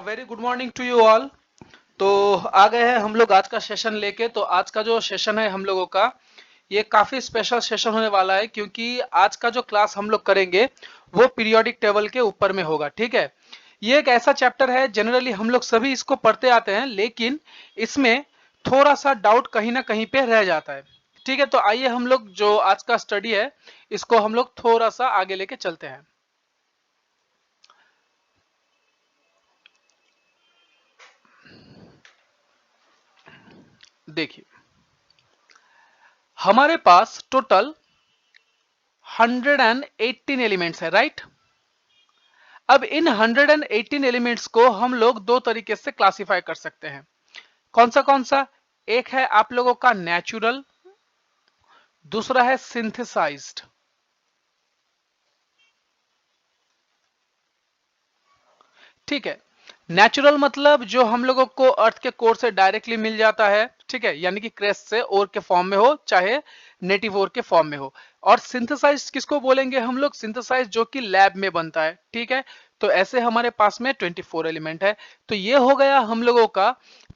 Very good morning to you all. तो आ गए हैं हम लोग आज का सेशन लेके। तो आज का जो सेशन है हम लोगों का ये काफी स्पेशल सेशन होने वाला है, क्योंकि आज का जो क्लास हम लोग करेंगे वो पीरियोडिक टेबल के ऊपर में होगा। ठीक है, ये एक ऐसा चैप्टर है, जनरली हम लोग सभी इसको पढ़ते आते हैं, लेकिन इसमें थोड़ा सा डाउट कहीं ना कहीं पे रह जाता है। ठीक है, तो आइए हम लोग जो आज का स्टडी है इसको हम लोग थोड़ा सा आगे लेके चलते हैं। देखिए, हमारे पास टोटल 118 एलिमेंट्स है, राइट। अब इन 118 एलिमेंट्स को हम लोग दो तरीके से क्लासिफाई कर सकते हैं। कौन सा? एक है आप लोगों का नेचुरल, दूसरा है सिंथेसाइज्ड। ठीक है, नेचुरल मतलब जो हम लोगों को अर्थ के कोर से डायरेक्टली मिल जाता है, ठीक है, यानी कि क्रेस्ट से ओर के फॉर्म में हो चाहे नेटिव ओर के फॉर्म में हो। और सिंथेसाइज किसको बोलेंगे हम लोग? सिंथेसाइज जो कि लैब में बनता है। ठीक है, तो ऐसे हमारे पास में 24 एलिमेंट है। तो ये हो गया हम लोगों का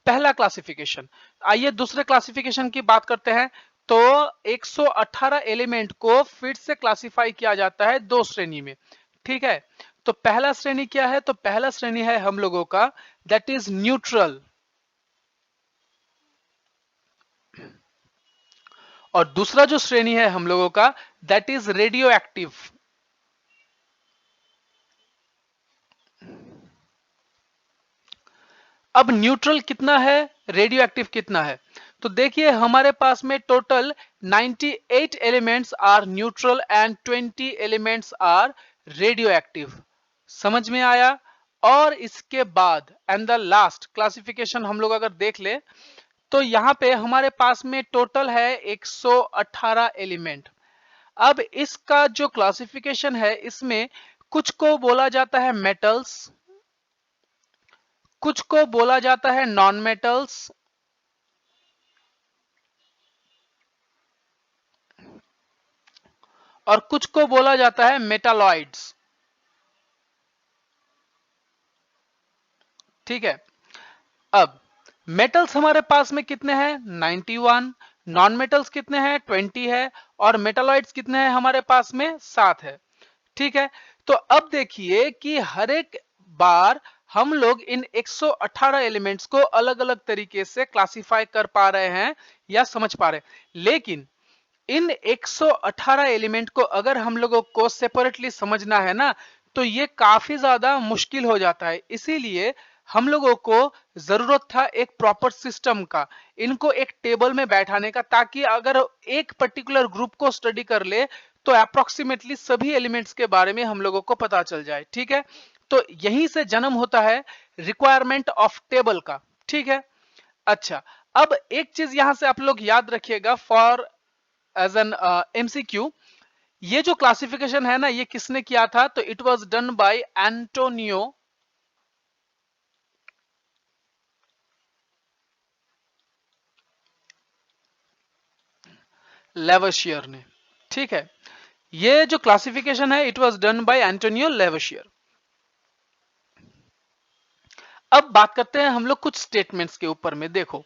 पहला क्लासिफिकेशन। आइए दूसरे क्लासिफिकेशन की बात करते हैं। तो 118 एलिमेंट को फिर से क्लासिफाई किया जाता है दो श्रेणी में। ठीक है, तो पहला श्रेणी क्या है? तो पहला श्रेणी है हम लोगों का दैट इज न्यूट्रल, और दूसरा जो श्रेणी है हम लोगों का दैट इज रेडियो एक्टिव। अब न्यूट्रल कितना है, रेडियो एक्टिव कितना है? तो देखिए हमारे पास में total 98 elements are neutral and 20 elements are radioactive. समझ में आया? और इसके बाद एंड द लास्ट क्लासिफिकेशन हम लोग अगर देख ले तो यहाँ पे हमारे पास में टोटल है 118 एलिमेंट। अब इसका जो क्लासिफिकेशन है इसमें कुछ को बोला जाता है मेटल्स, कुछ को बोला जाता है नॉन मेटल्स, और कुछ को बोला जाता है मेटालॉइड्स। ठीक है, अब मेटल्स हमारे पास में कितने हैं? 91। नॉन मेटल्स कितने हैं? 20 है। और मेटालॉइड्स कितने हैं हमारे पास में? 7 है। ठीक है, तो अब देखिए कि हर एक बार हम लोग इन 118 एलिमेंट्स को अलग अलग तरीके से क्लासिफाई कर पा रहे हैं या समझ पा रहे हैं, लेकिन इन 118 एलिमेंट को अगर हम लोगों को सेपरेटली समझना है ना, तो ये काफी ज्यादा मुश्किल हो जाता है। इसीलिए हम लोगों को जरूरत था एक प्रॉपर सिस्टम का, इनको एक टेबल में बैठाने का, ताकि अगर एक पर्टिकुलर ग्रुप को स्टडी कर ले तो अप्रोक्सीमेटली सभी एलिमेंट्स के बारे में हम लोगों को पता चल जाए। ठीक है, तो यहीं से जन्म होता है रिक्वायरमेंट ऑफ टेबल का। ठीक है, अच्छा, अब एक चीज यहां से आप लोग याद रखिएगा फॉर एज एन एमसीक्यू। ये जो क्लासिफिकेशन है ना, ये किसने किया था? तो it was done by Antonio Lavoisier ने। ठीक है, ये जो क्लासिफिकेशन है it was done by Antonio Lavoisier. अब बात करते हैं हम लोग कुछ स्टेटमेंट्स के ऊपर में। देखो,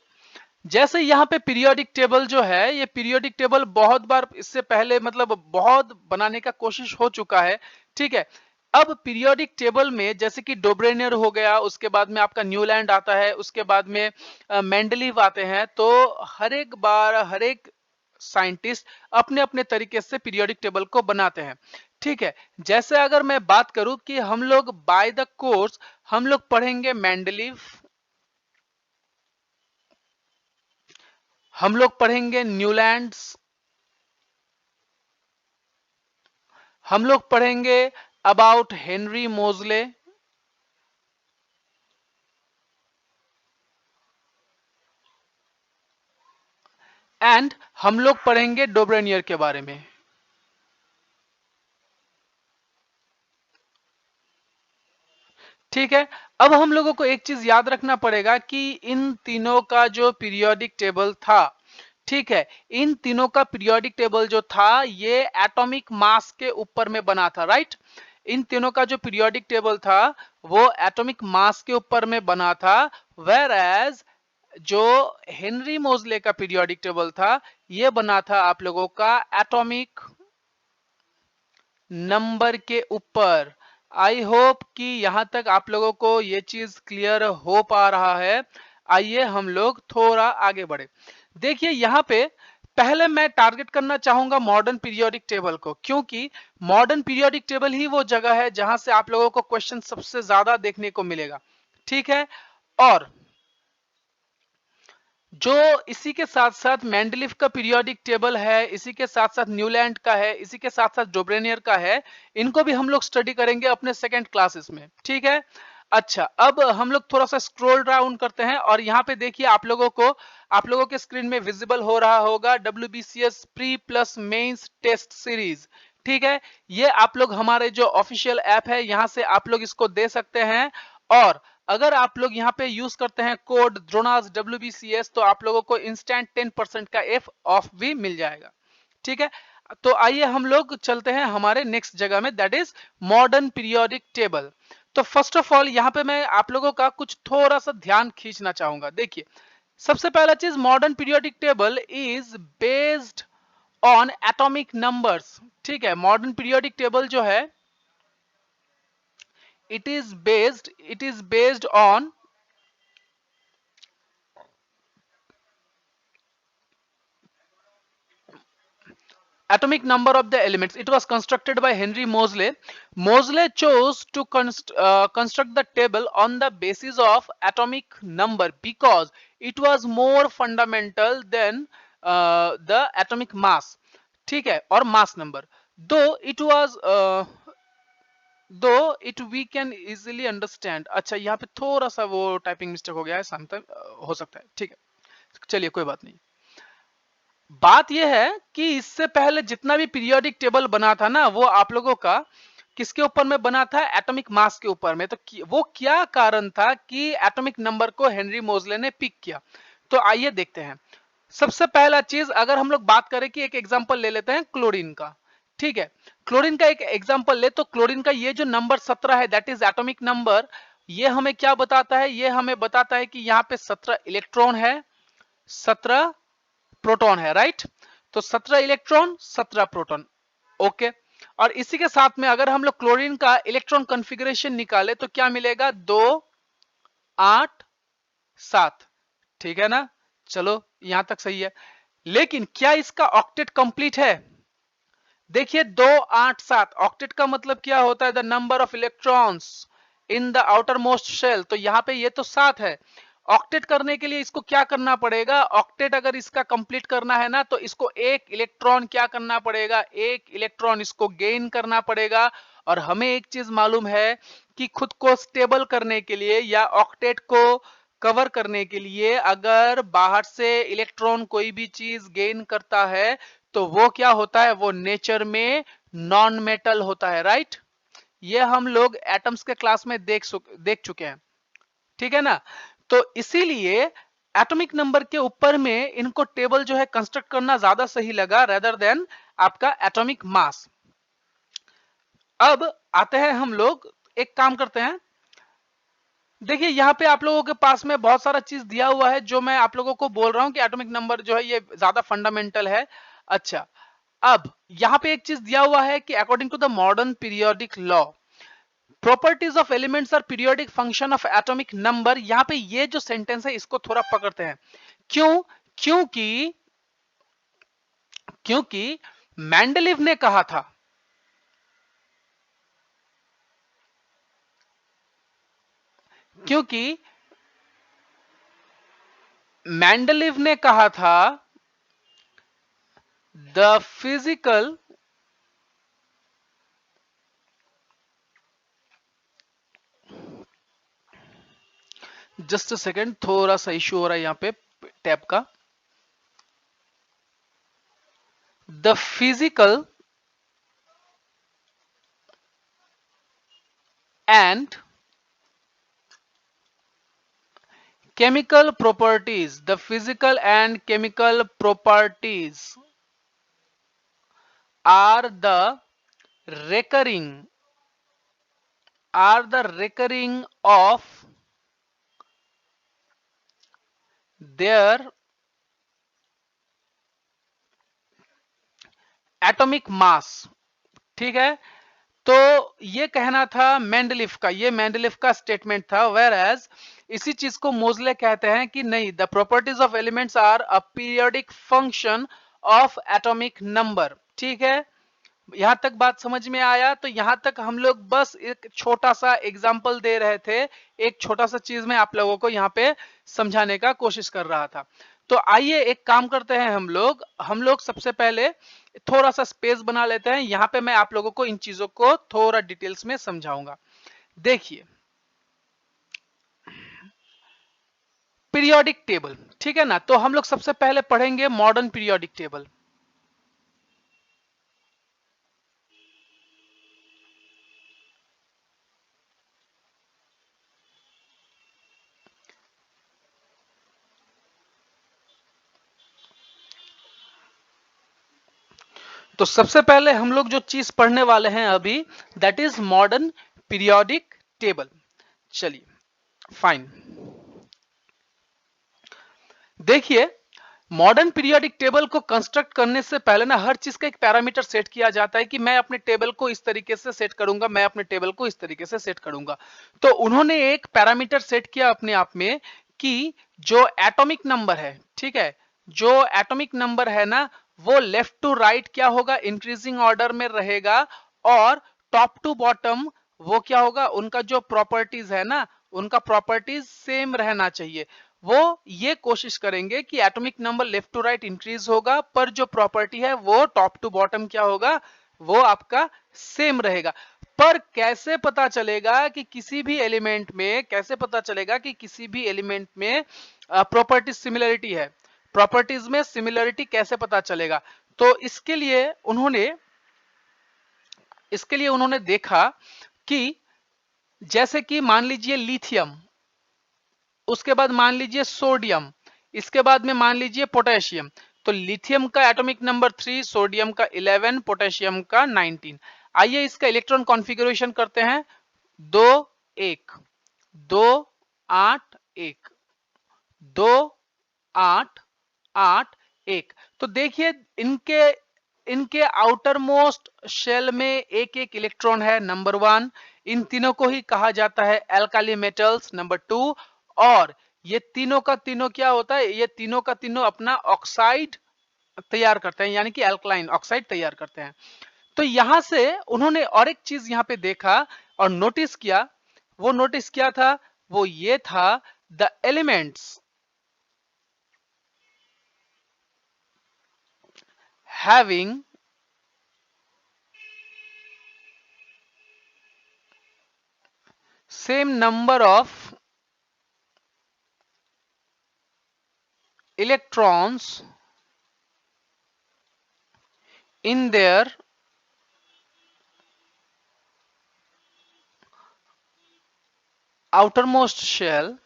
जैसे यहाँ पे पीरियोडिक टेबल जो है, ये पीरियोडिक टेबल बहुत बार इससे पहले मतलब बहुत बनाने का कोशिश हो चुका है। ठीक है, अब पीरियोडिक टेबल में जैसे कि डोब्रेनियर हो गया, उसके बाद में आपका न्यूलैंड आता है, उसके बाद में मेंडलीव आते हैं। तो हर एक बार हर एक साइंटिस्ट अपने अपने तरीके से पीरियोडिक टेबल को बनाते हैं। ठीक है, जैसे अगर मैं बात करूं कि हम लोग बाय द कोर्स हम लोग पढ़ेंगे मेंडलीव, हम लोग पढ़ेंगे न्यूलैंड्स, हम लोग पढ़ेंगे अबाउट हेनरी मोजले, एंड हम लोग पढ़ेंगे डोब्रेनियर के बारे में। ठीक है, अब हम लोगों को एक चीज याद रखना पड़ेगा कि इन तीनों का जो पीरियोडिक टेबल था, ठीक है, इन तीनों का पीरियोडिक टेबल जो था ये एटॉमिक मास के ऊपर में बना था, राइट। इन तीनों का जो पीरियोडिक टेबल था वो एटॉमिक मास के ऊपर में बना था, वेयर एज जो हेनरी मोजले का पीरियोडिक टेबल था ये बना था आप लोगों का एटॉमिक नंबर के ऊपर। आई होप कि यहां तक आप लोगों को ये चीज क्लियर हो पा रहा है। आइए हम लोग थोड़ा आगे बढ़े। देखिए यहां पे पहले मैं टारगेट करना चाहूंगा मॉडर्न पीरियोडिक टेबल को, क्योंकि मॉडर्न पीरियोडिक टेबल ही वो जगह है जहां से आप लोगों को क्वेश्चन सबसे ज्यादा देखने को मिलेगा। ठीक है, और जो इसी के साथ साथ मेंडलीफ का पीरियोडिक टेबल है, इसी के साथ साथ न्यूलैंड का है, इसी के साथ साथ डोब्रेनियर का है, इनको भी हम लोग स्टडी करेंगे अपने सेकेंड क्लासेस में। ठीक है, अच्छा अब हम लोग थोड़ा सा स्क्रॉल डाउन करते हैं और यहाँ पे देखिए आप लोगों के स्क्रीन में विजिबल हो रहा होगा WBCS pre plus mains test series. ठीक है, ये आप लोग हमारे जो ऑफिशियल ऐप है यहाँ से आप लोग इसको दे सकते हैं, और अगर आप लोग यहाँ पे यूज करते हैं कोड द्रोणास WBCS तो आप लोगों को इंस्टेंट 10% का एफ ऑफ भी मिल जाएगा। ठीक है, तो आइए हम लोग चलते हैं हमारे नेक्स्ट जगह में, that is modern periodic table. तो फर्स्ट ऑफ ऑल यहाँ पे मैं आप लोगों का कुछ थोड़ा सा ध्यान खींचना चाहूंगा। देखिए सबसे पहला चीज, modern periodic table is based on atomic numbers. ठीक है, मॉडर्न पीरियोडिक टेबल जो है it is based on atomic number of the elements. It was constructed by Henry Moseley. Moseley chose to construct the table on the basis of atomic number because it was more fundamental than the atomic mass. ठीक है, और mass number. Though it was though it we can easily understand. अच्छा यहाँ पे थोड़ा सा वो typing mistake हो गया है, समटाइम हो सकता है। ठीक है, चलिए कोई बात नहीं। बात यह है कि इससे पहले जितना भी पीरियोडिक टेबल बना था ना वो आप लोगों का किसके ऊपर में बना था, एटॉमिक मास के ऊपर में। तो वो क्या कारण था कि एटॉमिक नंबर को हेनरी मोजले ने पिक किया, तो आइए देखते हैं। सबसे पहला चीज अगर हम लोग बात करें कि एक एग्जांपल ले लेते हैं क्लोरीन का। ठीक है, क्लोरीन का एक एग्जांपल ले तो क्लोरीन का ये जो नंबर 17 है दैट इज एटॉमिक नंबर। ये हमें क्या बताता है, ये हमें बताता है कि यहाँ पे 17 इलेक्ट्रॉन है, 17 प्रोटॉन है, राइट। तो 17 इलेक्ट्रॉन 17 प्रोटॉन, ओके। और इसी के साथ में अगर हम लोग क्लोरीन का इलेक्ट्रॉन कॉन्फ़िगरेशन निकाले तो क्या मिलेगा, 2 8 7। ठीक है ना, चलो यहां तक सही है। लेकिन क्या इसका ऑक्टेट कंप्लीट है? देखिए 2 8 7, ऑक्टेट का मतलब क्या होता है, the number of electrons in the outermost shell. तो यहाँ पे ये तो 7 है। ऑक्टेट करने के लिए इसको क्या करना पड़ेगा, ऑक्टेट अगर इसका कंप्लीट करना है ना तो इसको एक इलेक्ट्रॉन क्या करना पड़ेगा, एक इलेक्ट्रॉन इसको गेन करना पड़ेगा। और हमें एक चीज मालूम है कि खुद को स्टेबल करने के लिए या ऑक्टेट को कवर करने के लिए अगर बाहर से इलेक्ट्रॉन कोई भी चीज गेन करता है तो वो क्या होता है, वो नेचर में नॉन मेटल होता है, राइट। ये हम लोग एटम्स के क्लास में देख चुके हैं। ठीक है ना, तो इसीलिए एटॉमिक नंबर के ऊपर में इनको टेबल जो है कंस्ट्रक्ट करना ज्यादा सही लगा रेदर देन आपका एटॉमिक मास। अब आते हैं हम लोग, एक काम करते हैं। देखिए यहाँ पे आप लोगों के पास में बहुत सारा चीज दिया हुआ है जो मैं आप लोगों को बोल रहा हूं कि एटॉमिक नंबर जो है ये ज्यादा फंडामेंटल है। अच्छा, अब यहाँ पे एक चीज दिया हुआ है कि according to the modern periodic law properties of elements are periodic function of atomic number. यहाँ पे ये जो सेंटेंस है इसको थोड़ा पकड़ते हैं। क्यों? क्योंकि क्योंकि मेंडलीव ने कहा था, क्योंकि मेंडलीव ने कहा था the physical just a second, थोड़ा सा इश्यू हो रहा है यहाँ पे टैब का। The physical and chemical properties, the physical and chemical properties are the recurring are the recurring of their atomic mass। ठीक है, तो ये कहना था मेंडलिफ का, ये मेंडलिफ का स्टेटमेंट था। वेयर एज इसी चीज को मोजले कहते हैं कि नहीं, the properties of elements are a periodic function of atomic number. ठीक है, यहां तक बात समझ में आया? तो यहां तक हम लोग बस एक छोटा सा एग्जांपल दे रहे थे, एक छोटा सा चीज में आप लोगों को यहाँ पे समझाने का कोशिश कर रहा था। तो आइए एक काम करते हैं, हम लोग सबसे पहले थोड़ा सा स्पेस बना लेते हैं। यहाँ पे मैं आप लोगों को इन चीजों को थोड़ा डिटेल्स में समझाऊंगा। देखिए, पीरियोडिक टेबल, ठीक है ना, तो हम लोग सबसे पहले पढ़ेंगे मॉडर्न पीरियोडिक टेबल। तो सबसे पहले हम लोग जो चीज पढ़ने वाले हैं अभी, that is modern periodic table. चलिए, फाइन। देखिए, मॉडर्न पीरियोडिक टेबल को कंस्ट्रक्ट करने से पहले ना हर चीज का एक पैरामीटर सेट किया जाता है कि मैं अपने टेबल को इस तरीके से सेट करूंगा, मैं अपने टेबल को इस तरीके से सेट करूंगा। तो उन्होंने एक पैरामीटर सेट किया अपने आप में कि जो एटॉमिक नंबर है, ठीक है, जो एटॉमिक नंबर है ना, वो लेफ्ट टू राइट क्या होगा, इंक्रीजिंग ऑर्डर में रहेगा, और टॉप टू बॉटम वो क्या होगा, उनका जो प्रॉपर्टीज है ना, उनका प्रॉपर्टीज सेम रहना चाहिए। वो ये कोशिश करेंगे कि atomic number left to right increase होगा, पर जो प्रॉपर्टी है वो टॉप टू बॉटम क्या होगा, वो आपका सेम रहेगा। पर कैसे पता चलेगा कि किसी भी एलिमेंट में, कैसे पता चलेगा कि किसी भी एलिमेंट में प्रॉपर्टी सिमिलरिटी है, प्रॉपर्टीज में सिमिलरिटी कैसे पता चलेगा? तो इसके लिए उन्होंने देखा कि जैसे कि मान लीजिए लिथियम, उसके बाद मान लीजिए सोडियम, इसके बाद में मान लीजिए पोटेशियम। तो लिथियम का एटॉमिक नंबर 3, सोडियम का 11, पोटेशियम का 19। आइए इसका इलेक्ट्रॉन कॉन्फ़िगरेशन करते हैं। 2 1 2 8 1 2 8 8 1। तो देखिए, इनके इनके आउटर मोस्ट शेल में एक एक इलेक्ट्रॉन है, नंबर 1। इन तीनों को ही कहा जाता है एल्काली मेटल्स, नंबर 2। और ये तीनों का तीनों क्या होता है, ये तीनों का तीनों अपना ऑक्साइड तैयार करते हैं, यानी कि अल्कलाइन ऑक्साइड तैयार करते हैं। तो यहां से उन्होंने और एक चीज यहां पे देखा और नोटिस किया। वो नोटिस क्या था? वो ये था, the elements having same number of electrons in their outermost shell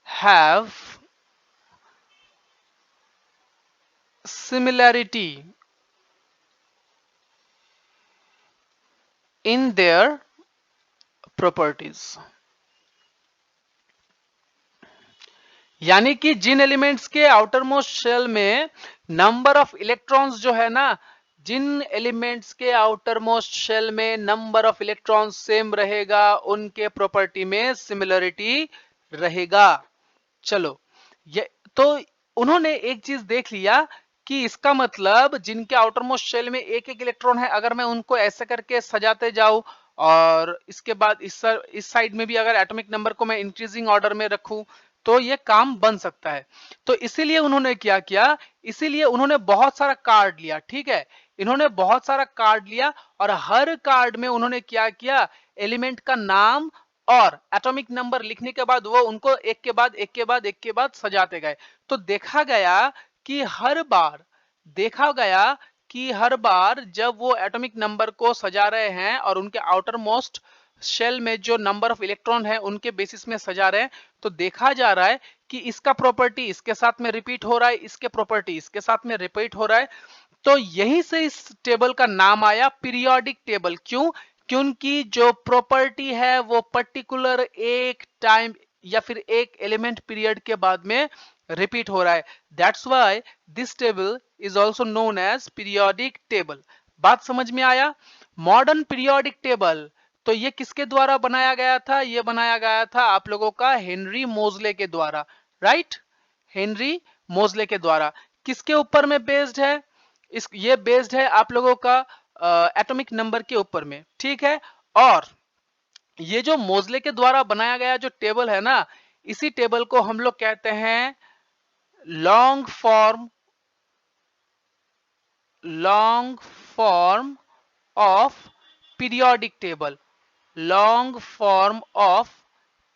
have similarity in their properties। यानी कि जिन एलिमेंट्स के आउटर मोस्ट शेल में नंबर ऑफ इलेक्ट्रॉन्स जो है ना, जिन एलिमेंट्स के आउटर मोस्ट शेल में नंबर ऑफ इलेक्ट्रॉन्स सेम रहेगा, उनके प्रॉपर्टी में सिमिलरिटी रहेगा। चलो, ये तो उन्होंने एक चीज देख लिया कि इसका मतलब जिनके आउटर मोस्ट शेल में एक एक इलेक्ट्रॉन है, अगर मैं उनको ऐसे करके सजाते जाऊं, और इसके बाद इस साइड में भी अगर एटॉमिक नंबर को मैं इंक्रीजिंग ऑर्डर में रखूं, तो ये काम बन सकता है। तो इसीलिए उन्होंने क्या किया, इसीलिए उन्होंने बहुत सारा कार्ड लिया। ठीक है, इन्होंने बहुत सारा कार्ड लिया, और हर कार्ड में उन्होंने क्या किया, एलिमेंट का नाम और एटॉमिक नंबर लिखने के बाद वो उनको एक के बाद एक के बाद एक के बाद सजाते गए। तो देखा गया कि हर बार जब वो एटॉमिक नंबर को सजा रहे हैं और उनके आउटर मोस्ट शेल में जो नंबर ऑफ इलेक्ट्रॉन है उनके बेसिस में सजा रहे हैं, तो देखा जा रहा है कि इसका प्रॉपर्टी इसके साथ में रिपीट हो रहा है, इसके प्रॉपर्टी इसके साथ में रिपीट हो रहा है। तो यहीं से इस टेबल का नाम आया पीरियोडिक टेबल। क्यों? क्योंकि जो प्रॉपर्टी है वो पर्टिकुलर एक टाइम या फिर एक एलिमेंट पीरियड के बाद में रिपीट हो रहा है। That's why this table is also known as periodic table. बात समझ में आया? मॉडर्न पीरियोडिक टेबल तो ये किसके द्वारा बनाया गया था? ये बनाया गया था आप लोगों का हेनरी मोजले के द्वारा, राइट? हेनरी मोजले के द्वारा। किसके ऊपर में बेस्ड है? ये बेस्ड है आप लोगों का एटॉमिक नंबर के ऊपर में, ठीक है। और ये जो मोजले के द्वारा बनाया गया जो टेबल है ना, इसी टेबल को हम लोग कहते हैं long form of periodic table. Long form of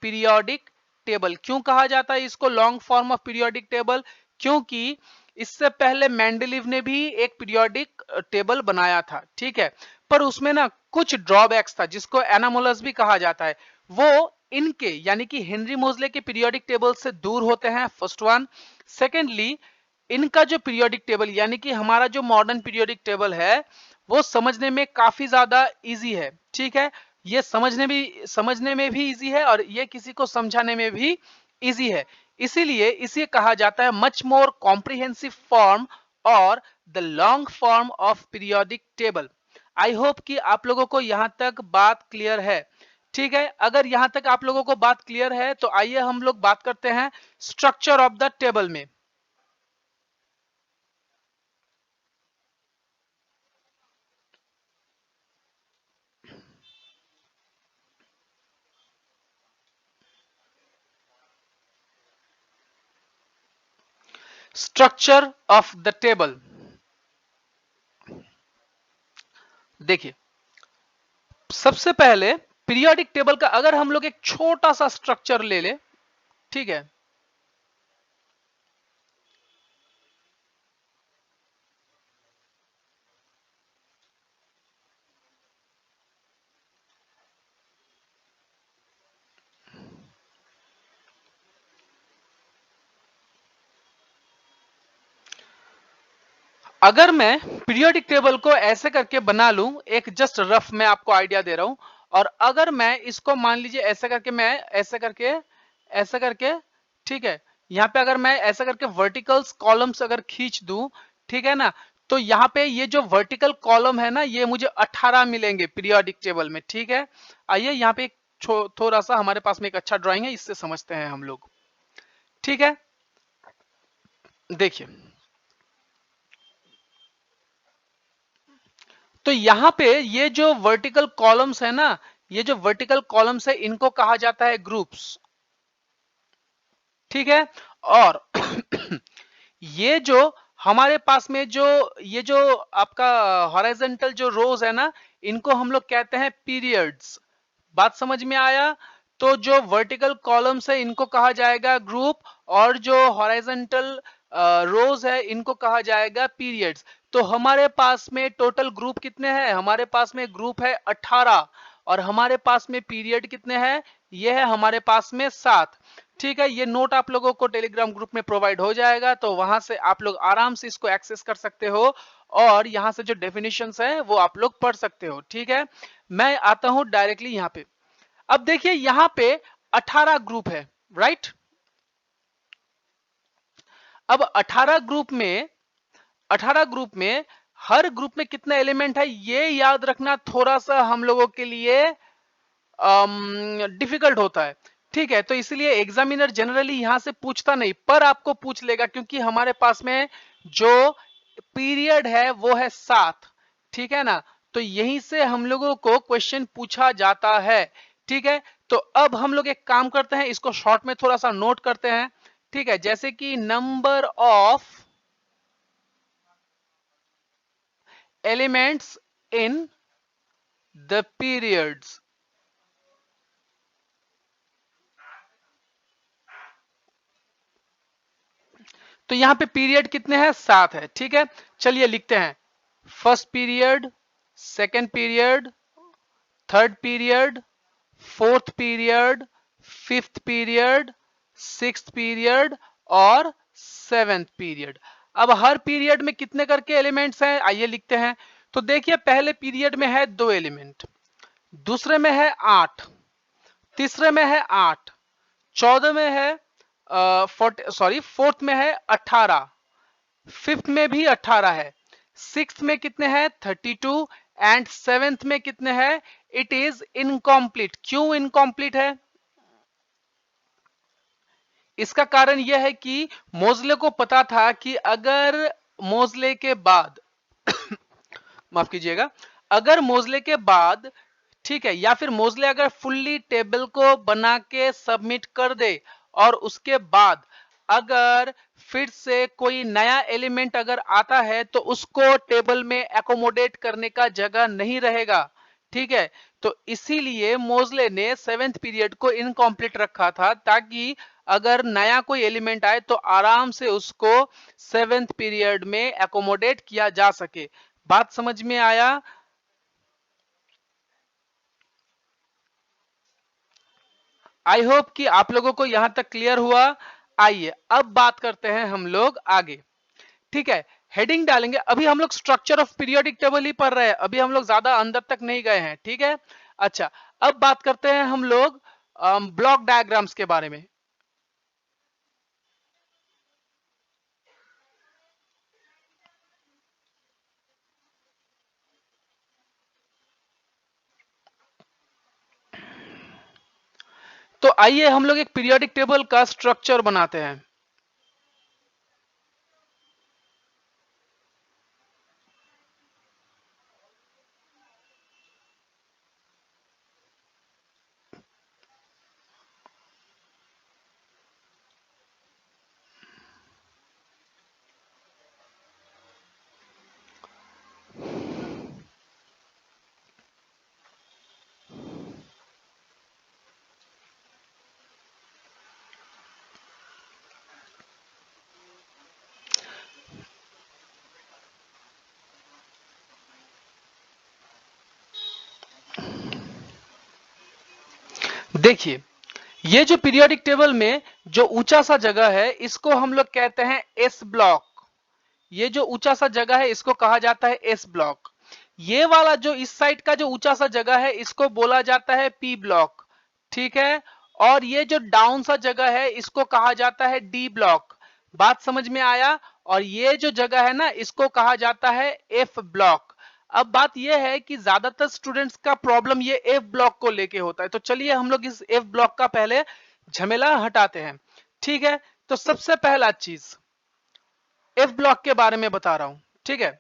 periodic table. क्यों कहा जाता है इसको long form of periodic table? क्योंकि इससे पहले मेंडलीव ने भी एक पीरियोडिक टेबल बनाया था, ठीक है, पर उसमें ना कुछ ड्रॉबैक्स था जिसको एनामोलस भी कहा जाता है। वो इनके यानी कि हेनरी मोजले के पीरियोडिक टेबल से दूर होते हैं, फर्स्ट वन। सेकेंडली, इनका जो पीरियोडिक टेबल यानी कि हमारा जो मॉडर्न पीरियोडिक टेबल है वो समझने में काफी ज्यादा इजी है, ठीक है। ये समझने में भी इजी है और ये किसी को समझाने में भी इजी है। इसीलिए इसे कहा जाता है मच मोर कॉम्प्रिहेंसिव फॉर्म और the long form of periodic table. I hope कि आप लोगों को यहां तक बात क्लियर है, ठीक है। अगर यहां तक आप लोगों को बात क्लियर है तो आइए हम लोग बात करते हैं स्ट्रक्चर ऑफ द टेबल में। स्ट्रक्चर ऑफ द टेबल देखिए, सबसे पहले पीरियोडिक टेबल का अगर हम लोग एक छोटा सा स्ट्रक्चर ले ले, ठीक है, अगर मैं पीरियोडिक टेबल को ऐसे करके बना लूं, एक जस्ट रफ मैं आपको आइडिया दे रहा हूं, और अगर मैं इसको मान लीजिए ऐसे करके, मैं ऐसे करके, ठीक है, यहां पे अगर मैं ऐसा करके वर्टिकल्स कॉलम्स अगर खींच दूं, ठीक है ना, तो यहाँ पे ये जो वर्टिकल कॉलम है ना ये मुझे 18 मिलेंगे पीरियोडिक टेबल में, ठीक है। आइए यहाँ पे थोड़ा सा हमारे पास में एक अच्छा ड्राइंग है, इससे समझते हैं हम लोग, ठीक है। देखिए, तो यहां पे ये जो वर्टिकल कॉलम्स है ना, ये जो वर्टिकल कॉलम्स है इनको कहा जाता है ग्रुप्स, ठीक है। और ये जो हमारे पास में जो ये जो आपका हॉरिजॉन्टल जो रोज है ना, इनको हम लोग कहते हैं पीरियड्स। बात समझ में आया? तो जो वर्टिकल कॉलम्स है इनको कहा जाएगा ग्रुप, और जो हॉरिजॉन्टल रोज है इनको कहा जाएगा पीरियड्स। तो हमारे पास में टोटल ग्रुप कितने हैं? हमारे पास में ग्रुप है 18, और हमारे पास में पीरियड कितने हैं? ये है हमारे पास में 7, ठीक है। ये नोट आप लोगों को टेलीग्राम ग्रुप में प्रोवाइड हो जाएगा, तो वहां से आप लोग आराम से इसको एक्सेस कर सकते हो, और यहां से जो डेफिनेशंस है वो आप लोग पढ़ सकते हो, ठीक है। मैं आता हूं डायरेक्टली यहाँ पे। अब देखिए यहाँ पे 18 ग्रुप है, राइट। अब 18 ग्रुप में हर ग्रुप में कितना एलिमेंट है ये याद रखना थोड़ा सा हम लोगों के लिए डिफिकल्ट होता है, ठीक है। तो इसलिए एग्जामिनर जनरली यहां से पूछता नहीं, पर आपको पूछ लेगा, क्योंकि हमारे पास में जो पीरियड है वो है 7, ठीक है ना। तो यहीं से हम लोगों को क्वेश्चन पूछा जाता है, ठीक है। तो अब हम लोग एक काम करते हैं, इसको शॉर्ट में थोड़ा सा नोट करते हैं, ठीक है। जैसे कि number of elements in the periods, तो यहां पे पीरियड कितने हैं? 7 है, ठीक है। चलिए लिखते हैं, first period, second period, third period, fourth period, fifth period, sixth period और सेवेंथ पीरियड। अब हर पीरियड में कितने करके एलिमेंट्स हैं आइए लिखते हैं। तो देखिए पहले पीरियड में है 2 एलिमेंट, दूसरे में है 8, तीसरे में है 8, चौदह में है फोर्थ में है 18, फिफ्थ में भी 18 है, सिक्स में कितने हैं 32 एंड सेवेंथ में कितने हैं, इट इज इनकॉम्प्लीट। क्यों इनकॉम्प्लीट है? इसका कारण यह है कि मोजले को पता था कि अगर मोजले के बाद माफ कीजिएगा, अगर मोजले के बाद, ठीक है, या फिर मोजले अगर फुल्ली टेबल को बना के सबमिट कर दे और उसके बाद अगर फिर से कोई नया एलिमेंट अगर आता है तो उसको टेबल में एकोमोडेट करने का जगह नहीं रहेगा, ठीक है। तो इसीलिए मोजले ने सेवेंथ पीरियड को इनकम्प्लीट रखा था, ताकि अगर नया कोई एलिमेंट आए तो आराम से उसको सेवेंथ पीरियड में एकोमोडेट किया जा सके। बात समझ में आया? आई होप कि आप लोगों को यहां तक क्लियर हुआ। आइए अब बात करते हैं हम लोग आगे, ठीक है। हेडिंग डालेंगे। अभी हम लोग स्ट्रक्चर ऑफ पीरियोडिक टेबल ही पढ़ रहे हैं, अभी हम लोग ज्यादा अंदर तक नहीं गए हैं, ठीक है। अच्छा, अब बात करते हैं हम लोग ब्लॉक डायग्राम्स के बारे में। तो आइए हम लोग एक पीरियोडिक टेबल का स्ट्रक्चर बनाते हैं। देखिए, ये जो पीरियोडिक टेबल में जो ऊंचा सा जगह है इसको हम लोग कहते हैं एस ब्लॉक। ये जो ऊंचा सा जगह है इसको कहा जाता है एस ब्लॉक। ये वाला जो इस साइड का जो ऊंचा सा जगह है इसको बोला जाता है पी ब्लॉक, ठीक है। और ये जो डाउन सा जगह है इसको कहा जाता है डी ब्लॉक। बात समझ में आया? और ये जो जगह है ना इसको कहा जाता है एफ ब्लॉक। अब बात यह है कि ज्यादातर स्टूडेंट्स का प्रॉब्लम ये एफ ब्लॉक को लेके होता है, तो चलिए हम लोग इस एफ ब्लॉक का पहले झमेला हटाते हैं, ठीक है। तो सबसे पहला चीज एफ ब्लॉक के बारे में बता रहा हूं, ठीक है।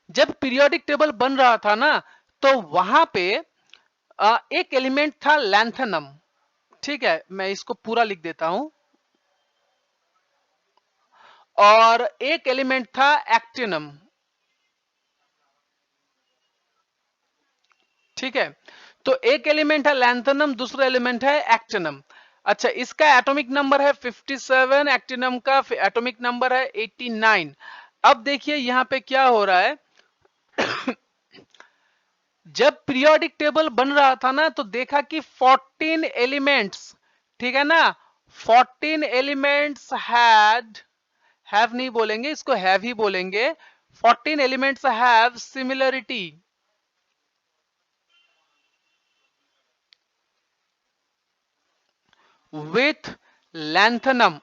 जब पीरियोडिक टेबल बन रहा था ना तो वहां पे एक एलिमेंट था लैंथनम, ठीक है। मैं इसको पूरा लिख देता हूं। और एक एलिमेंट था एक्टिनम, ठीक है। तो एक एलिमेंट है लैंथनम, दूसरा एलिमेंट है एक्टिनम। अच्छा, इसका एटॉमिक नंबर है 57, एक्टिनम का एटॉमिक नंबर है 89। अब देखिए यहां पे क्या हो रहा है। जब पीरियोडिक टेबल बन रहा था ना तो देखा कि 14 एलिमेंट्स, ठीक है ना, 14 एलिमेंट्स हैव नहीं बोलेंगे, इसको हैव ही बोलेंगे। 14 elements have similarity with lanthanum.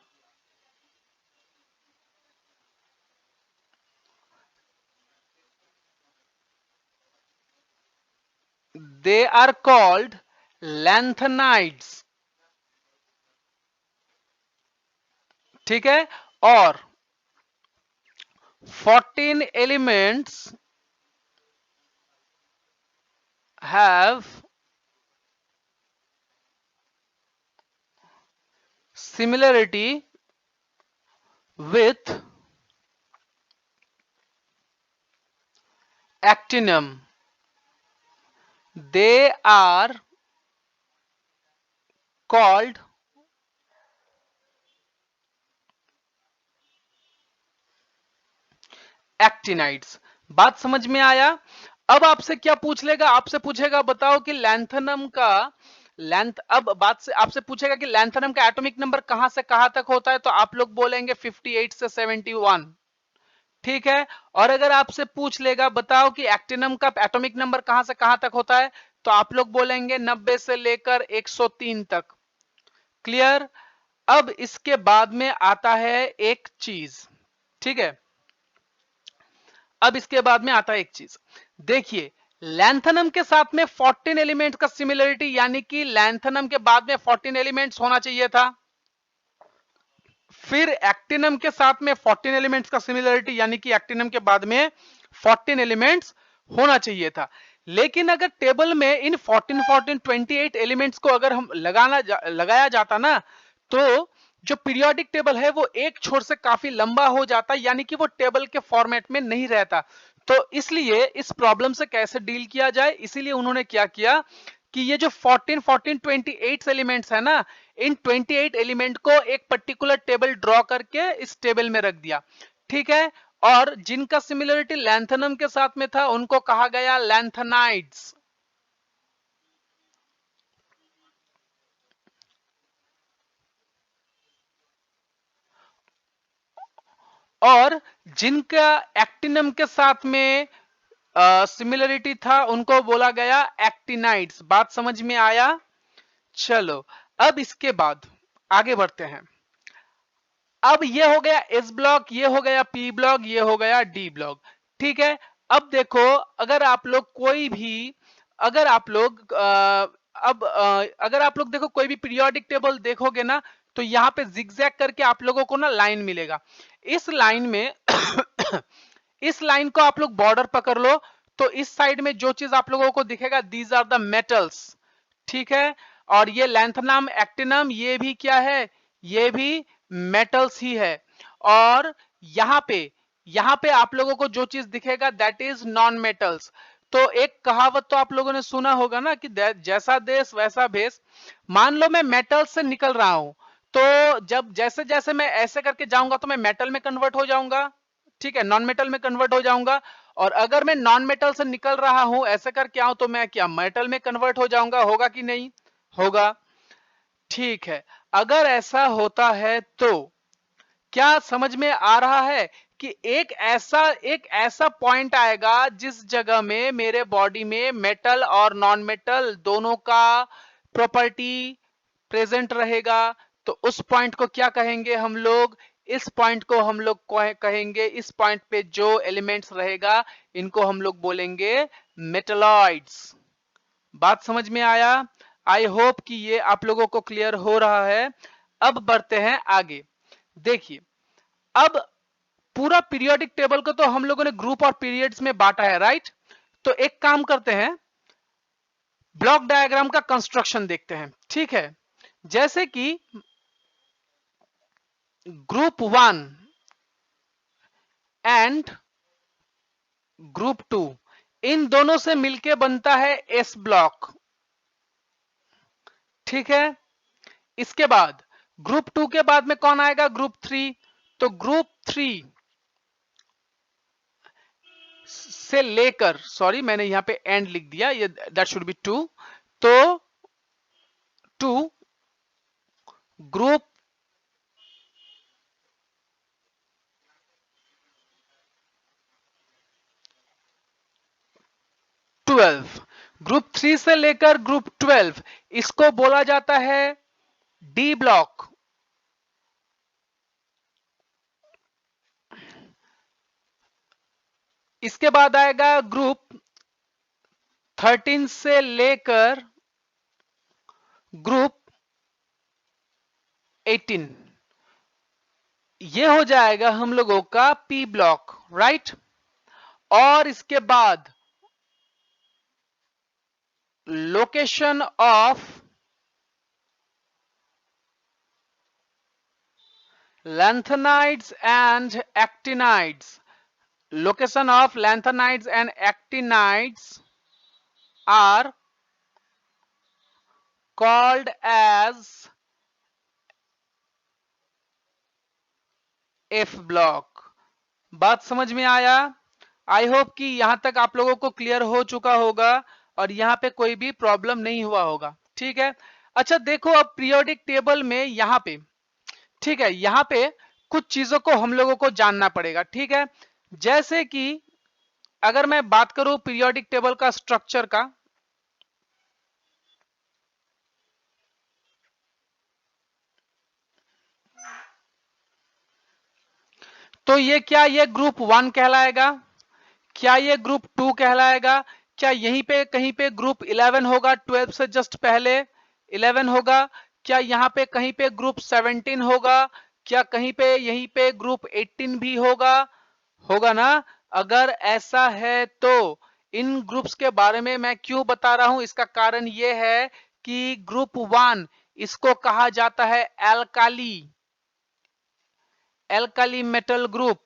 They are called lanthanides, ठीक है। और 14 elements have similarity with actinium. They are called actinides. बात समझ में आया? अब आपसे क्या पूछ लेगा, आपसे पूछेगा बताओ कि लैंथनम का लेंथ, अब बात से आपसे पूछेगा कि लैंथनम का एटॉमिक नंबर कहां से कहां तक होता है, तो आप लोग बोलेंगे 58 से 71, ठीक है। और अगर आपसे पूछ लेगा बताओ कि एक्टिनम का एटॉमिक नंबर कहां से कहां तक होता है, तो आप लोग बोलेंगे 90 से लेकर 103 तक। क्लियर। अब इसके बाद में आता है एक चीज, ठीक है। अब इसके बाद में आता है एक चीज, देखिए लैंथनम के साथ में 14 एलिमेंट्स का सिमिलरिटी, यानी कि लैंथनम के बाद में 14 एलिमेंट्स होना चाहिए था। फिर एक्टिनम के साथ में 14 एलिमेंट्स का सिमिलरिटी, यानी कि एक्टिनम के बाद में 14 एलिमेंट्स होना चाहिए था। लेकिन अगर टेबल में इन 14 14 28 एलिमेंट्स को अगर हम लगाया जाता ना, तो जो पीरियोडिक टेबल है वो एक छोर से काफी लंबा हो जाता, यानी कि वो टेबल के फॉर्मेट में नहीं रहता। तो इसलिए इस प्रॉब्लम से कैसे डील किया जाए, इसीलिए उन्होंने क्या किया कि ये जो 14 14 28 एलिमेंट्स है ना, इन 28 एलिमेंट को एक पर्टिकुलर टेबल ड्रॉ करके इस टेबल में रख दिया, ठीक है। और जिनका सिमिलरिटी लैंथनम के साथ में था उनको कहा गया लैंथनाइड्स। और जिनका एक्टिनम के साथ में सिमिलरिटी था उनको बोला गया एक्टिनाइड्स। बात समझ में आया। चलो अब इसके बाद आगे बढ़ते हैं। अब ये हो गया एस ब्लॉक, ये हो गया पी ब्लॉक, ये हो गया डी ब्लॉक, ठीक है। अब देखो अगर आप लोग कोई भी अगर आप लोग अगर आप लोग देखो कोई भी पीरियोडिक टेबल देखोगे ना, तो यहाँ पे जिगजैग करके आप लोगों को ना लाइन मिलेगा। इस लाइन में इस लाइन को आप लोग बॉर्डर पकड़ लो, तो इस साइड में जो चीज आप लोगों को दिखेगा दीज आर द मेटल्स, ठीक है। और ये लैंथनम एक्टिनम ये भी क्या है, ये भी मेटल्स ही है। और यहाँ पे आप लोगों को जो चीज दिखेगा दैट इज नॉन मेटल्स। तो एक कहावत तो आप लोगों ने सुना होगा ना कि जैसा देश वैसा भेष। मान लो मैं मेटल से निकल रहा हूं, तो जब जैसे जैसे मैं ऐसे करके जाऊंगा तो मैं मेटल में कन्वर्ट हो जाऊंगा, ठीक है, नॉन मेटल में कन्वर्ट हो जाऊंगा। और अगर मैं नॉन मेटल से निकल रहा हूं ऐसे करके आऊं तो मैं क्या मेटल में कन्वर्ट हो जाऊंगा, होगा कि नहीं होगा। ठीक है। अगर ऐसा होता है तो क्या समझ में आ रहा है कि एक ऐसा पॉइंट आएगा जिस जगह में मेरे बॉडी में मेटल और नॉन मेटल दोनों का प्रॉपर्टी प्रेजेंट रहेगा। तो उस पॉइंट को क्या कहेंगे हम लोग, इस पॉइंट को हम लोग कहेंगे, इस पॉइंट पे जो एलिमेंट्स रहेगा इनको हम लोग बोलेंगे मेटलॉइड्स। बात समझ में आया। आई होप कि ये आप लोगों को क्लियर हो रहा है। अब बढ़ते हैं आगे। देखिए अब पूरा पीरियोडिक टेबल को तो हम लोगों ने ग्रुप और पीरियड्स में बांटा है, राइट। तो एक काम करते हैं, ब्लॉक डायग्राम का कंस्ट्रक्शन देखते हैं, ठीक है। जैसे कि ग्रुप 1 एंड ग्रुप 2, इन दोनों से मिलके बनता है एस ब्लॉक, ठीक है। इसके बाद ग्रुप 2 के बाद में कौन आएगा, ग्रुप 3। तो ग्रुप 3 से लेकर, सॉरी मैंने यहां पे एंड लिख दिया, ये दैट शुड बी 2। तो 2 ग्रुप ट्वेल्व, ग्रुप 3 से लेकर ग्रुप 12 इसको बोला जाता है डी ब्लॉक। इसके बाद आएगा ग्रुप 13 से लेकर ग्रुप 18, ये हो जाएगा हम लोगों का पी ब्लॉक, राइट। और इसके बाद location of lanthanides and actinides, location of lanthanides and actinides are called as F block. बात समझ में आया। आई होप कि यहां तक आप लोगों को क्लियर हो चुका होगा और यहां पे कोई भी प्रॉब्लम नहीं हुआ होगा, ठीक है। अच्छा देखो अब पीरियोडिक टेबल में यहां पे, ठीक है, यहां पे कुछ चीजों को हम लोगों को जानना पड़ेगा, ठीक है। जैसे कि अगर मैं बात करूं पीरियोडिक टेबल का स्ट्रक्चर का, तो ये क्या ये ग्रुप 1 कहलाएगा, क्या ये ग्रुप 2 कहलाएगा, क्या यहीं पे कहीं पे ग्रुप 11 होगा, 12 से जस्ट पहले 11 होगा, क्या यहाँ पे कहीं पे ग्रुप 17 होगा, क्या कहीं पे यहीं पे ग्रुप 18 भी होगा, होगा ना। अगर ऐसा है तो इन ग्रुप्स के बारे में मैं क्यों बता रहा हूं, इसका कारण ये है कि ग्रुप 1 इसको कहा जाता है एल्काली, एल्काली मेटल ग्रुप,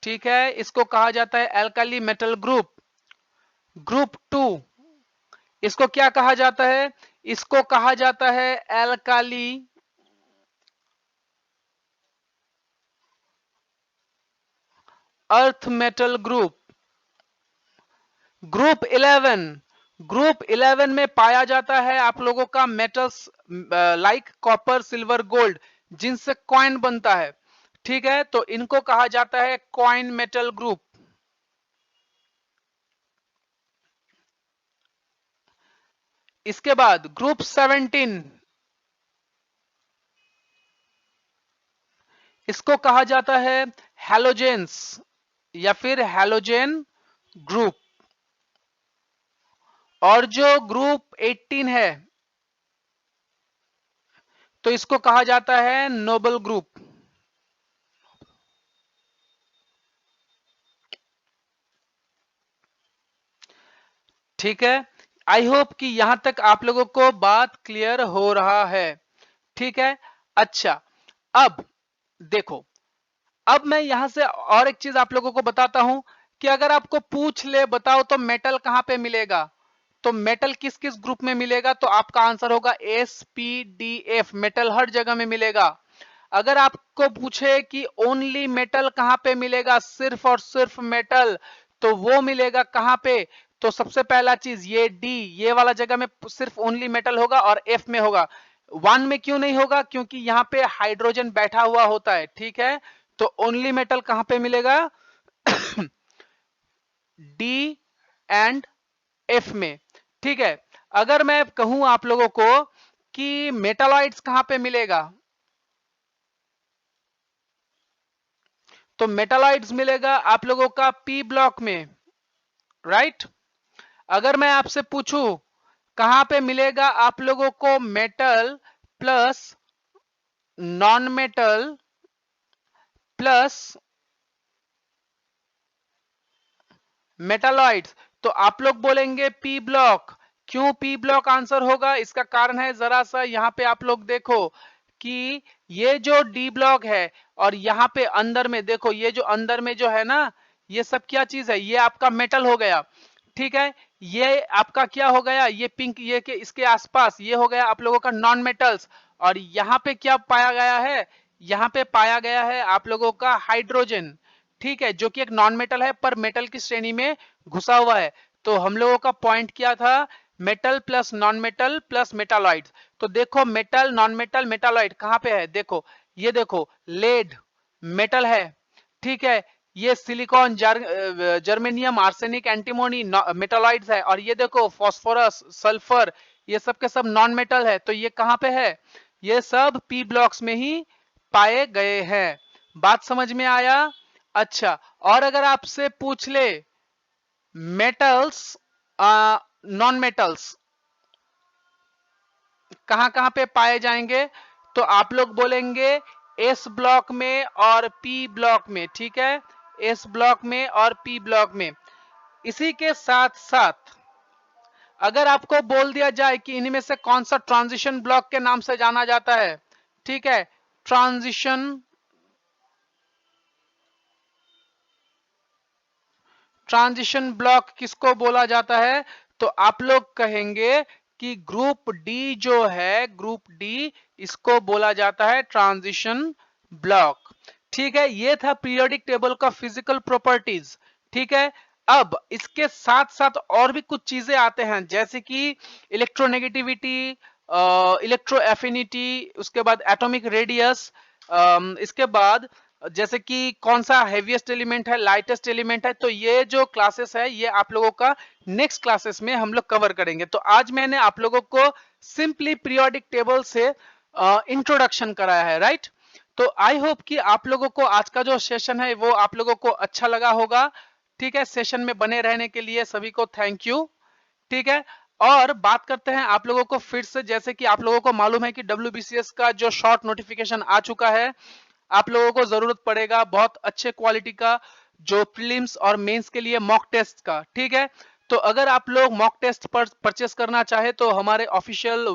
ठीक है, इसको कहा जाता है एल्काली मेटल ग्रुप। ग्रुप 2 इसको क्या कहा जाता है, इसको कहा जाता है alkali earth metal group. Group 11, group 11 में पाया जाता है आप लोगों का metals like copper silver gold, जिनसे कॉइन बनता है, ठीक है, तो इनको कहा जाता है कॉइन मेटल ग्रुप। इसके बाद ग्रुप 17, इसको कहा जाता है हैलोजेंस या फिर हैलोजेन ग्रुप। और जो ग्रुप 18 है तो इसको कहा जाता है नोबल ग्रुप। ठीक है, आई होप कि यहां तक आप लोगों को बात क्लियर हो रहा है, ठीक है। अच्छा, अब देखो, अब मैं यहां से और एक चीज आप लोगों को बताता हूं कि अगर आपको पूछ ले बताओ तो मेटल कहां पे मिलेगा, तो मेटल किस किस ग्रुप में मिलेगा, तो आपका आंसर होगा SPDF, मेटल हर जगह में मिलेगा। अगर आपको पूछे कि ओनली मेटल कहां पे मिलेगा, सिर्फ और सिर्फ मेटल, तो वो मिलेगा कहां पे, तो सबसे पहला चीज ये डी, ये वाला जगह में सिर्फ ओनली मेटल होगा, और एफ में होगा। वन में क्यों नहीं होगा, क्योंकि यहाँ पे हाइड्रोजन बैठा हुआ होता है, ठीक है, तो ओनली मेटल कहां पे मिलेगा डी एंड एफ में, ठीक है। अगर मैं कहूं आप लोगों को कि मेटालॉइड्स कहां पे मिलेगा, तो मेटालॉइड्स मिलेगा आप लोगों का पी ब्लॉक में, राइट। अगर मैं आपसे पूछूं कहां पे मिलेगा आप लोगों को metal plus non metal plus metalloids, तो आप लोग बोलेंगे पी ब्लॉक। क्यों पी ब्लॉक आंसर होगा, इसका कारण है जरा सा यहां पे आप लोग देखो कि ये जो डी ब्लॉक है और यहां पे अंदर में देखो, ये जो अंदर में जो है ना, ये सब क्या चीज है, ये आपका मेटल हो गया, ठीक है। ये आपका क्या हो गया, ये पिंक, ये के इसके आसपास ये हो गया आप लोगों का नॉन मेटल्स। और यहां पे क्या पाया गया है, यहां पे पाया गया है आप लोगों का हाइड्रोजन, ठीक है, जो कि एक नॉन मेटल है पर मेटल की श्रेणी में घुसा हुआ है। तो हम लोगों का पॉइंट क्या था, metal plus non metal plus metalloids. तो देखो मेटल नॉन मेटल मेटालॉइड कहां पे है, देखो ये देखो लेड मेटल है, ठीक है, ये silicon germanium arsenic antimony metalloids है, और ये देखो फास्फोरस सल्फर, ये सब के सब नॉन मेटल है, तो ये कहां पे है, ये सब पी ब्लॉक्स में ही पाए गए हैं। बात समझ में आया। अच्छा, और अगर आपसे पूछ ले मेटल्स नॉन मेटल्स कहां कहां पे पाए जाएंगे, तो आप लोग बोलेंगे एस ब्लॉक में और पी ब्लॉक में, ठीक है, एस ब्लॉक में और पी ब्लॉक में। इसी के साथ साथ अगर आपको बोल दिया जाए कि इनमें से कौन सा ट्रांजिशन ब्लॉक के नाम से जाना जाता है, ठीक है, ट्रांजिशन, ट्रांजिशन ब्लॉक किसको बोला जाता है, तो आप लोग कहेंगे कि ग्रुप डी जो है, ग्रुप डी, इसको बोला जाता है ट्रांजिशन ब्लॉक, ठीक है। ये था पीरियोडिक टेबल का फिजिकल प्रॉपर्टीज, ठीक है। अब इसके साथ साथ और भी कुछ चीजें आते हैं, जैसे कि इलेक्ट्रोनेगेटिविटी, इलेक्ट्रो एफिनिटी, उसके बाद एटॉमिक रेडियस, इसके बाद जैसे कि कौन सा हेवीएस्ट एलिमेंट है, लाइटेस्ट एलिमेंट है, तो ये जो क्लासेस है ये आप लोगों का नेक्स्ट क्लासेस में हम लोग कवर करेंगे। तो आज मैंने आप लोगों को सिंपली पीरियोडिक टेबल से इंट्रोडक्शन कराया है, राइट। तो आई होप कि आप लोगों को आज का जो सेशन है वो आप लोगों को अच्छा लगा होगा। ठीक है, सेशन में बने रहने के लिए सभी को थैंक यू। ठीक है, और बात करते हैं आप लोगों को फिर से, जैसे कि आप लोगों को मालूम है कि WBCS का जो शॉर्ट नोटिफिकेशन आ चुका है, आप लोगों को जरूरत पड़ेगा बहुत अच्छे क्वालिटी का जो प्रीलिम्स और मेंस के लिए मॉक टेस्ट का। ठीक है, तो अगर आप लोग मॉक टेस्ट पर परचेस करना चाहे तो हमारे ऑफिशियल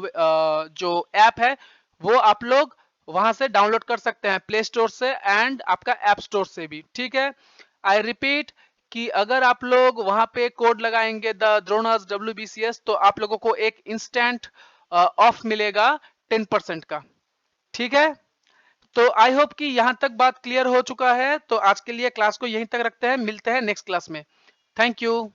जो ऐप है वो आप लोग वहां से डाउनलोड कर सकते हैं, प्ले स्टोर से एंड आपका ऐप स्टोर से भी। ठीक है, आई रिपीट कि अगर आप लोग वहां पे कोड लगाएंगे द द्रोणर्स WBCS तो आप लोगों को एक इंस्टेंट ऑफ मिलेगा 10% का। ठीक है, तो आई होप कि यहां तक बात क्लियर हो चुका है। तो आज के लिए क्लास को यहीं तक रखते हैं, मिलते हैं नेक्स्ट क्लास में। Thank you.